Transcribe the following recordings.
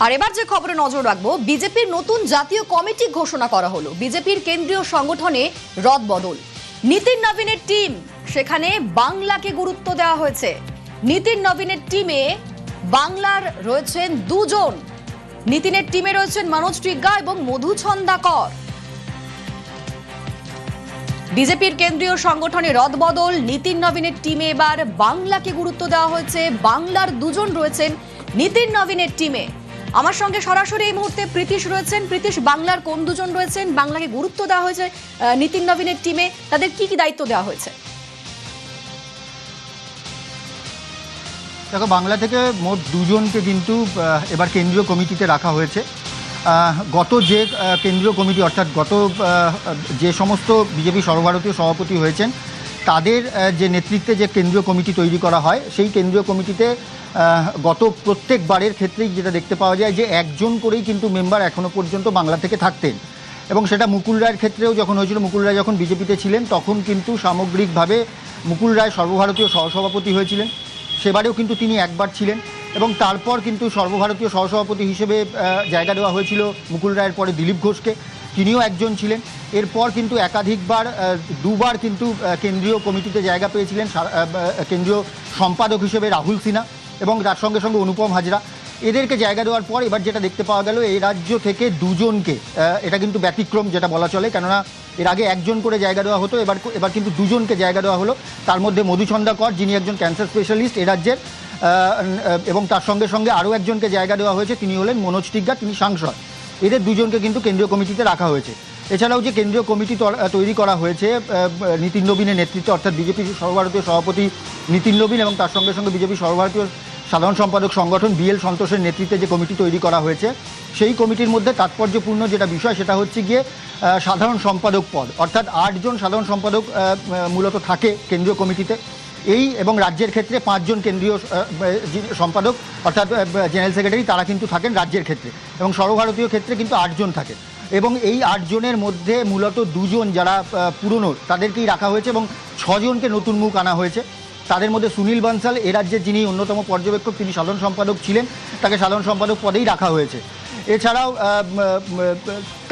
আর এবার যে খবরে নজর রাখবো, বিজেপির নতুন জাতীয় কমিটি ঘোষণা করা হলো। বিজেপির কেন্দ্রীয় সংগঠনে রদবদল। নীতিন নবীনের টিম, সেখানে বাংলাকে গুরুত্ব দেওয়া হয়েছে। নীতিন নবীনের টিমে বাংলার রয়েছেন দুজন। নীতিনের টিমে রয়েছেন মনোজ টিগ্গা এবং মধুছন্দাকর। বিজেপির কেন্দ্রীয় সংগঠনে রদবদল। নীতিন নবীনের টিমে এবার বাংলাকে গুরুত্ব দেওয়া হয়েছে। বাংলার দুজন রয়েছেন নীতিন নবীনের টিমে। আমার সঙ্গে সরাসরি এই মুহূর্তে প্রীতিশ রয়েছেন। প্রীতিশ, বাংলার কোন দুজন রয়েছেন, বাংলাকে গুরুত্ব দেওয়া হয়েছে নীতিন নবীনের টিমে, তাদের কি কি দায়িত্ব দেওয়া হয়েছে? দেখো, বাংলা থেকে মোট দুজনকে কিন্তু এবার কেন্দ্রীয় কমিটিতে রাখা হয়েছে। গত যে কেন্দ্রীয় কমিটি, অর্থাৎ গত যে সমস্ত বিজেপি সর্বভারতীয় সভাপতি হয়েছেন তাদের যে নেতৃত্বে যে কেন্দ্রীয় কমিটি তৈরি করা হয়, সেই কেন্দ্রীয় কমিটিতে গত প্রত্যেকবারের ক্ষেত্রেই যেটা দেখতে পাওয়া যায় যে একজন করেই কিন্তু মেম্বার এখনও পর্যন্ত বাংলা থেকে থাকতেন। এবং সেটা মুকুল রায়ের ক্ষেত্রেও যখন হয়েছিল, মুকুল রায় যখন বিজেপিতে ছিলেন তখন কিন্তু সামগ্রিকভাবে মুকুল রায় সর্বভারতীয় সহসভাপতি হয়েছিলেন। সেবারেও কিন্তু তিনি একবার ছিলেন এবং তারপর কিন্তু সর্বভারতীয় সহসভাপতি হিসেবে জায়গা দেওয়া হয়েছিল মুকুল রায়ের পরে দিলীপ ঘোষকে, তিনিও একজন ছিলেন। এরপর কিন্তু একাধিকবার দুবার কিন্তু কেন্দ্রীয় কমিটিতে জায়গা পেয়েছিলেন কেন্দ্রীয় সম্পাদক হিসেবে রাহুল সিনহা এবং তার সঙ্গে সঙ্গে অনুপম হাজরা। এদেরকে জায়গা দেওয়ার পর এবার যেটা দেখতে পাওয়া গেল, এই রাজ্য থেকে দুজনকে, এটা কিন্তু ব্যতিক্রম যেটা বলা চলে, কেননা এর আগে একজন করে জায়গা দেওয়া হতো, এবার কিন্তু দুজনকে জায়গা দেওয়া হলো। তার মধ্যে মধুছন্দাকর, যিনি একজন ক্যান্সার স্পেশালিস্ট এ রাজ্যের, এবং তার সঙ্গে সঙ্গে আরও একজনকে জায়গা দেওয়া হয়েছে, তিনি হলেন মনোজ টিগ্গা, তিনি সাংসদ। এদের দুজনকে কিন্তু কেন্দ্রীয় কমিটিতে রাখা হয়েছে। এছাড়াও যে কেন্দ্রীয় কমিটি তৈরি করা হয়েছে নীতিন নবীনের নেতৃত্বে, অর্থাৎ বিজেপির সর্বভারতীয় সভাপতি নীতিন নবীন এবং তার সঙ্গে সঙ্গে বিজেপি সর্বভারতীয় সাধারণ সম্পাদক সংগঠন BL সন্তোষের নেতৃত্বে যে কমিটি তৈরি করা হয়েছে, সেই কমিটির মধ্যে তাৎপর্যপূর্ণ যেটা বিষয় সেটা হচ্ছে গিয়ে সাধারণ সম্পাদক পদ, অর্থাৎ 8 জন সাধারণ সম্পাদক মূলত থাকে কেন্দ্রীয় কমিটিতে। এই এবং রাজ্যের ক্ষেত্রে 5 জন কেন্দ্রীয় সম্পাদক অর্থাৎ জেনারেল সেক্রেটারি, তারা কিন্তু থাকেন রাজ্যের ক্ষেত্রে, এবং সর্বভারতীয় ক্ষেত্রে কিন্তু 8 জন থাকেন। এবং এই 8 জনের মধ্যে মূলত 2 জন যারা পুরনো তাদেরকেই রাখা হয়েছে এবং 6 জনকে নতুন মুখ আনা হয়েছে। তাদের মধ্যে সুনীল বানসাল, এ রাজ্যের যিনি অন্যতম পর্যবেক্ষক, তিনি সাধারণ সম্পাদক ছিলেন, তাকে সাধারণ সম্পাদক পদেই রাখা হয়েছে। এছাড়াও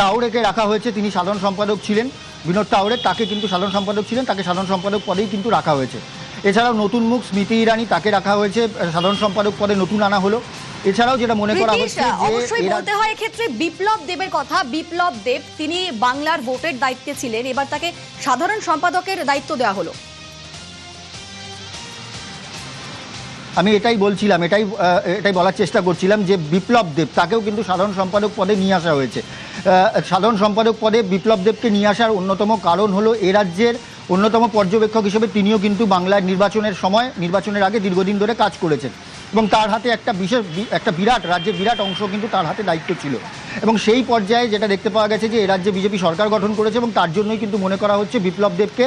তাওড়েকে রাখা হয়েছে, তিনি সাধারণ সম্পাদক ছিলেন, বিনোদ তাওড়ে, তাকে কিন্তু সাধারণ সম্পাদক ছিলেন, তাকে সাধারণ সম্পাদক পদেই কিন্তু রাখা হয়েছে। এছাড়াও নতুন মুখ স্মৃতি ইরানি, তাকে রাখা হয়েছে, সাধারণ সম্পাদক পদে নতুন আনা হলো। এছাড়াও যেটা মনে করা হচ্ছে অবশ্যই বলতে হয় এক্ষেত্রে বিপ্লব দেবের কথা। বিপ্লব দেব, তিনি বাংলার ভোটের দায়িত্বে ছিলেন, এবার তাকে সাধারণ সম্পাদকের দায়িত্ব দেওয়া হলো। আমি এটাই বলছিলাম, এটাই বলার চেষ্টা করছিলাম যে বিপ্লব দেব, তাকেও কিন্তু সাধারণ সম্পাদক পদে নিয়ে আসা হয়েছে। সাধারণ সম্পাদক পদে বিপ্লব দেবকে নিয়ে আসার অন্যতম কারণ হলো এ রাজ্যের অন্যতম পর্যবেক্ষক হিসেবে তিনিও কিন্তু বাংলার নির্বাচনের আগে দীর্ঘদিন ধরে কাজ করেছেন এবং তার হাতে একটা বিরাট রাজ্যের বিরাট অংশ কিন্তু তার হাতে দায়িত্ব ছিল। এবং সেই পর্যায়ে যেটা দেখতে পাওয়া গেছে যে এ রাজ্যে বিজেপি সরকার গঠন করেছে এবং তার জন্যই কিন্তু মনে করা হচ্ছে বিপ্লব দেবকে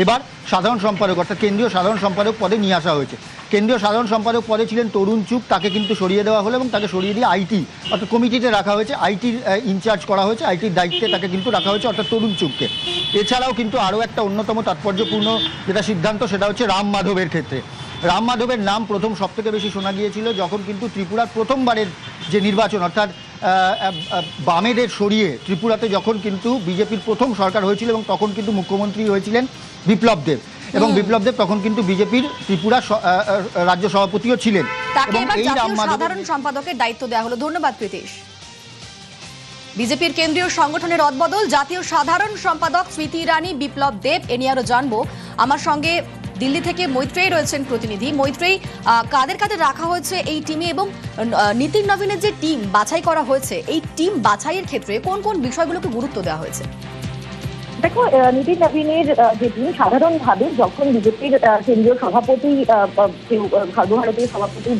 এবার সাধারণ সম্পাদক অর্থাৎ কেন্দ্রীয় সাধারণ সম্পাদক পদে নিয়ে আসা হয়েছে। কেন্দ্রীয় সাধারণ সম্পাদক পদে ছিলেন তরুণ চুগ, তাকে কিন্তু সরিয়ে দেওয়া হলো এবং তাকে সরিয়ে দিয়ে আইটি অর্থাৎ কমিটিতে রাখা হয়েছে, আইটির ইনচার্জ করা হয়েছে, আইটির দায়িত্বে তাকে কিন্তু রাখা হয়েছে অর্থাৎ তরুণ চুগকে। এছাড়াও কিন্তু আরও একটা অন্যতম তাৎপর্যপূর্ণ যেটা সিদ্ধান্ত, সেটা হচ্ছে রাম মাধবের ক্ষেত্রে। রাম মাধবের নাম প্রথম সবথেকে বেশি শোনা গিয়েছিল যখন কিন্তু ত্রিপুরার প্রথমবারের যে নির্বাচন, অর্থাৎ বামেদের সরিয়ে ত্রিপুরাতে যখন কিন্তু বিজেপির প্রথম সরকার হয়েছিল এবং তখন কিন্তু মুখ্যমন্ত্রী হয়েছিলেন বিপ্লব দেব, এবং বিপ্লব দেব তখন কিন্তু বিজেপির ত্রিপুরা রাজ্য সভাপতিও ছিলেন। এবং এই সাধারণ সম্পাদকের দায়িত্ব দেওয়া হলো। ধন্যবাদ প্রীতিশ। বিজেপির কেন্দ্রীয় সংগঠনের রদবদল, জাতীয় সাধারণ সম্পাদক স্মৃতি ইরানি, বিপ্লব দেব, এ নিয়ে আরো জানবো। আমার সঙ্গে দিল্লি থেকে মৈত্রেয়ী রয়েছেন প্রতিনিধি। মৈত্রেয়ী, কাদের কাদের রাখা হয়েছে এই টিমে এবং নীতিন নবীনের যে টিম বাছাই করা হয়েছে, এই টিম বাছাইয়ের ক্ষেত্রে কোন কোন বিষয়গুলোকে গুরুত্ব দেওয়া হয়েছে? দেখো, নীতিন নবীনের যে টিম, সাধারণভাবে যখন বিজেপির কেন্দ্রীয় সভাপতি সর্বভারতীয় সভাপতি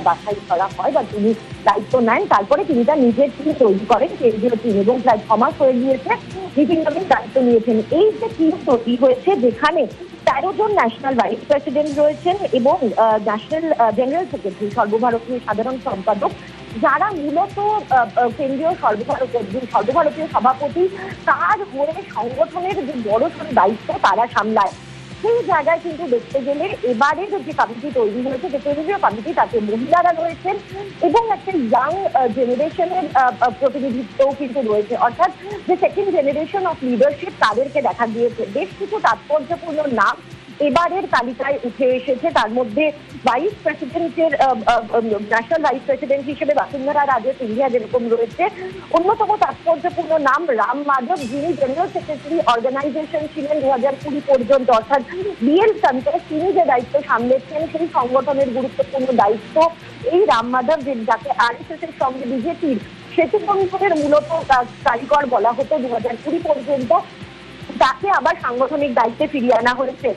বাছাই করা হয় বা তিনি দায়িত্ব নেন, তারপরে তিনি তার নিজের টিম তৈরি করেন কেন্দ্রীয় টিম, এবং প্রায় 6 মাস হয়ে গিয়েছে নীতিন নবীন দায়িত্ব নিয়েছেন। এই যে টিম তৈরি হয়েছে, যেখানে 13 জন ন্যাশনাল ভাইস প্রেসিডেন্ট রয়েছেন এবং ন্যাশনাল জেনারেল সেক্রেটারি সর্বভারতীয় সাধারণ সম্পাদক, যারা মূলত কেন্দ্রীয় সর্বভারতীয় সভাপতি তার হয়ে সংগঠনের যে বড় সড় দায়িত্ব তারা সামলায়। সেই জায়গায় কিন্তু দেখতে গেলে এবারের যে কমিটি তৈরি হয়েছে, যে কেন্দ্রীয় কমিটি, তাতে মহিলারা রয়েছেন এবং একটা ইয়াং জেনারেশনের প্রতিনিধিত্বও কিন্তু রয়েছে, অর্থাৎ যে সেকেন্ড জেনারেশন অফ লিডারশিপ তাদেরকে দেখা গিয়েছে। বেশ কিছু তাৎপর্যপূর্ণ নাম এবারের তালিকায় উঠে এসেছে। তার মধ্যে ভাইস প্রেসিডেন্টের ন্যাশনাল ভাইস প্রেসিডেন্ট হিসেবে বসুন্ধরা রাজে সিন্ধিয়া যেরকম রয়েছে, অন্যতম তাৎপর্যপূর্ণ নাম রাম মাধব, যিনি জেনারেল সেক্রেটারি অর্গানাইজেশন ছিলেন 2020 পর্যন্ত, অর্থাৎ বিএল সন্তোষ তিনি যে দায়িত্ব সামলেছেন সেই সংগঠনের গুরুত্বপূর্ণ দায়িত্ব এই রাম মাধব, যাকে আরএসএস এর সঙ্গে বিজেপির সেতু বন্ধনের মূলত কারিগর বলা হতো 2020 পর্যন্ত, তাকে আবার সাংগঠনিক দায়িত্বে ফিরিয়ে আনা হয়েছে।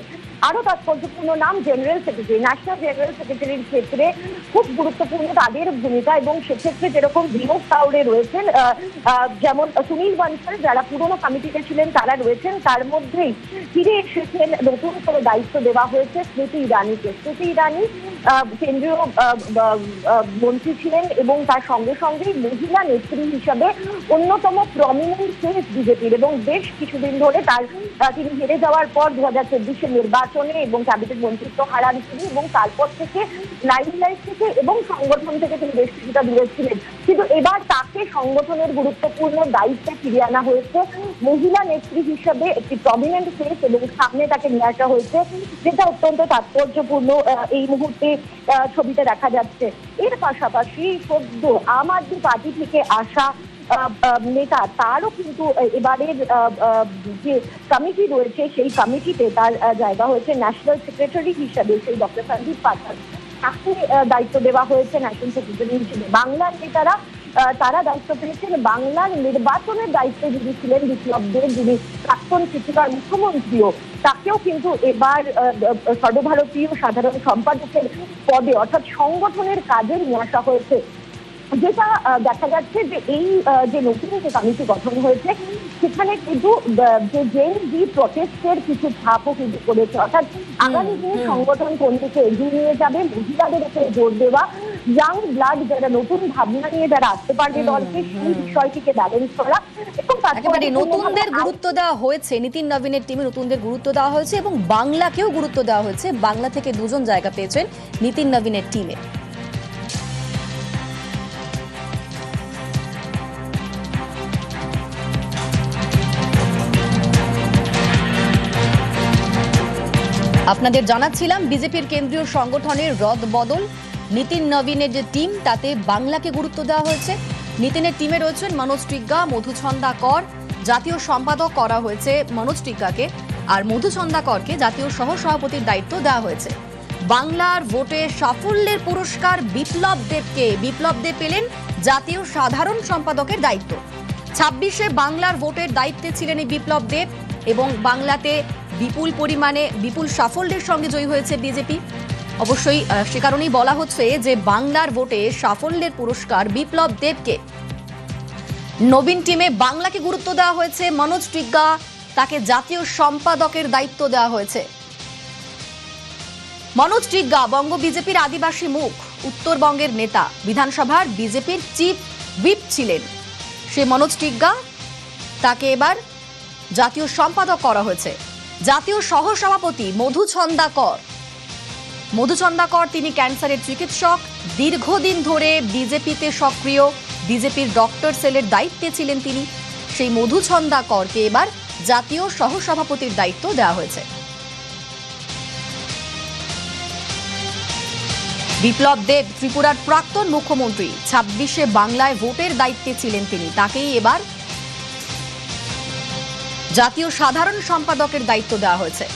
আরো তাৎপর্যপূর্ণ নাম জেনারেল সেক্রেটারি, ন্যাশনাল জেনারেল সেক্রেটারির ক্ষেত্রে খুব গুরুত্বপূর্ণ তাদের ভূমিকা, এবং সেক্ষেত্রে যেরকম বিনোদ কাউরে রয়েছেন, যেমন সুনীল বানসাল যারা পুরনো কমিটিতে ছিলেন তারা রয়েছেন, তার মধ্যেই ফিরে এসেছেন নতুন করে দায়িত্ব দেওয়া হয়েছে স্মৃতি ইরানিকে। স্মৃতি ইরানি কেন্দ্রীয় মন্ত্রী ছিলেন এবং তার সঙ্গে সঙ্গেই মহিলা নেত্রী হিসাবে অন্যতম প্রমিনেন্ট ফেস বিজেপির, এবং বেশ কিছুদিন ধরে তিনি হেরে যাওয়ার পর 2024 নির্বাচনে এবং ক্যাবিনেট মন্ত্রিত্ব হারান তিনি, এবং তারপর থেকে লাইফ থেকে এবং সংগঠন থেকে তিনি বেশ কিছুটা দূরে ছিলেন। কিন্তু এবার তাকে সংগঠনের গুরুত্বপূর্ণ দায়িত্বে ফিরিয়ে আনা হয়েছে মহিলা নেত্রী হিসাবে, একটি প্রমিনেন্ট ফেস, এবং সামনে তাকে নিয়ে আসা হয়েছে, যেটা অত্যন্ত তাৎপর্যপূর্ণ এই মুহূর্তে ছবিতে দেখা যাচ্ছে। এর পাশাপাশি সদ্য আম আদমি পার্টি থেকে আসা নেতা, তারও কিন্তু এবারের যে কমিটি রয়েছে সেই কমিটিতে তার জায়গা হয়েছে ন্যাশনাল সেক্রেটারি হিসাবে সেই ডক্টর সন্দীপ পাঠক, তাকে দায়িত্ব দেওয়া হয়েছে ন্যাশনাল সেক্রেটারি হিসেবে। বাংলার নেতারা তারা দায়িত্ব পেয়েছেন বাংলার নির্বাচনের দায়িত্বে যিনি ছিলেন বিপ্লব দেব, যিনি প্রাক্তন ত্রিপুরার মুখ্যমন্ত্রীও, তাকেও কিন্তু এবার সর্বভারতীয় সাধারণ সম্পাদকের পদে অর্থাৎ সংগঠনের কাজে নিয়ে আসা হয়েছে। যেটা দেখা যাচ্ছে যে এই যে নতুন যে কমিটি গঠন হয়েছে সেখানে কিন্তু যে জেএনজি প্রটেস্টের কিছু ছাপও কিন্তু করেছে, অর্থাৎ আগামী দিনে সংগঠন কোন দিকে এগিয়ে নিয়ে যাবে, মহিলাদের উপরে জোর দেওয়া, ইয়াং ব্লাড যারা নতুন ভাবনা নিয়ে যারা আসতে পারবে দলকে, সেই বিষয়টিকে ব্যালেন্স করা। একেবারে নতুনদের গুরুত্ব দেওয়া হয়েছে, নীতিন নবীনের টিমে নতুনদের গুরুত্ব দেওয়া হয়েছে এবং বাংলাকেও গুরুত্ব দেওয়া হয়েছে। বাংলা থেকে দুজন জায়গা পেয়েছেন নীতিন নবীনের টিমে। আপনাদের জানাচ্ছিলাম বিজেপির কেন্দ্রীয় সংগঠনের রদবদল, নীতিন নবীনের যে টিম তাতে বাংলাকে গুরুত্ব দেওয়া হয়েছে। নীতিনের টিমে রয়েছেন মনোজ টিগ্গা, মধুছন্দা কর, জাতীয় সম্পাদক করা হয়েছে মনোজ টিগ্গাকে, আর মধুছন্দা করকে জাতীয় সহসভাপতির দায়িত্ব দেওয়া হয়েছে। বাংলার ভোটে সাফল্যের পুরস্কার বিপ্লব দেবকে, বিপ্লব দেব পেলেন জাতীয় সাধারণ সম্পাদকের দায়িত্ব। 26-এ বাংলার ভোটের দায়িত্বে ছিলেন এই বিপ্লব দেব এবং বাংলাতে বিপুল সাফল্যের সঙ্গে জয়ী হয়েছে বিজেপি। অবশ্যই সে কারণেই বলা হচ্ছে যে বাংলার ভোটে সাফল্যের পুরস্কার বিপ্লব দেবকে। নবীন টিমে বাংলাকে গুরুত্ব দেওয়া হয়েছে, মনোজ টিগ্গা তাকে জাতীয় সম্পাদকের দায়িত্ব দেওয়া হয়েছে। মনোজ টিগ্গা বঙ্গ বিজেপির আদিবাসী মুখ, উত্তরবঙ্গের নেতা, বিধানসভার বিজেপির চিফ হুইপ ছিলেন। সে মনোজ টিগ্গা, তাকে এবার জাতীয় সম্পাদক করা হয়েছে। জাতীয় সহসভাপতি মধুছন্দা কর, তিনি ক্যান্সারের চিকিৎসক, দীর্ঘদিন ধরে বিজেপিতে সক্রিয়, বিজেপির ডক্টর সেলের দায়িত্বে ছিলেন তিনি। সেই মধুছন্দা করকে এবার জাতীয় সহসভাপতির দায়িত্ব দেওয়া হয়েছে। বিপ্লব দেব ত্রিপুরার প্রাক্তন মুখ্যমন্ত্রী, 26-এ বাংলায় ভোটের দায়িত্বে ছিলেন তিনি, তাকেই এবার জাতীয় সাধারণ সম্পাদকের দায়িত্ব দেওয়া হয়েছে।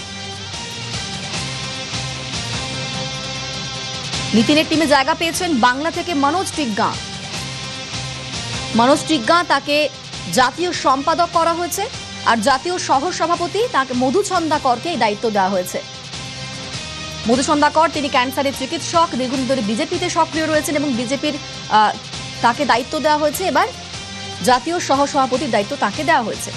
নীতিনের টিমে জায়গা পেয়েছেন বাংলা থেকে মনোজ টিগ্গা, তাকে জাতীয় সম্পাদক করা হয়েছে, আর জাতীয় সহসভাপতি তাকে মধুছন্দা করকে এই দায়িত্ব দেওয়া হয়েছে। মধুছন্দা কর তিনি ক্যান্সারের চিকিৎসক, দীর্ঘদিন ধরে বিজেপিতে সক্রিয় রয়েছেন এবং বিজেপির তাকে দায়িত্ব দেওয়া হয়েছে, এবার জাতীয় সহসভাপতির দায়িত্ব তাকে দেওয়া হয়েছে।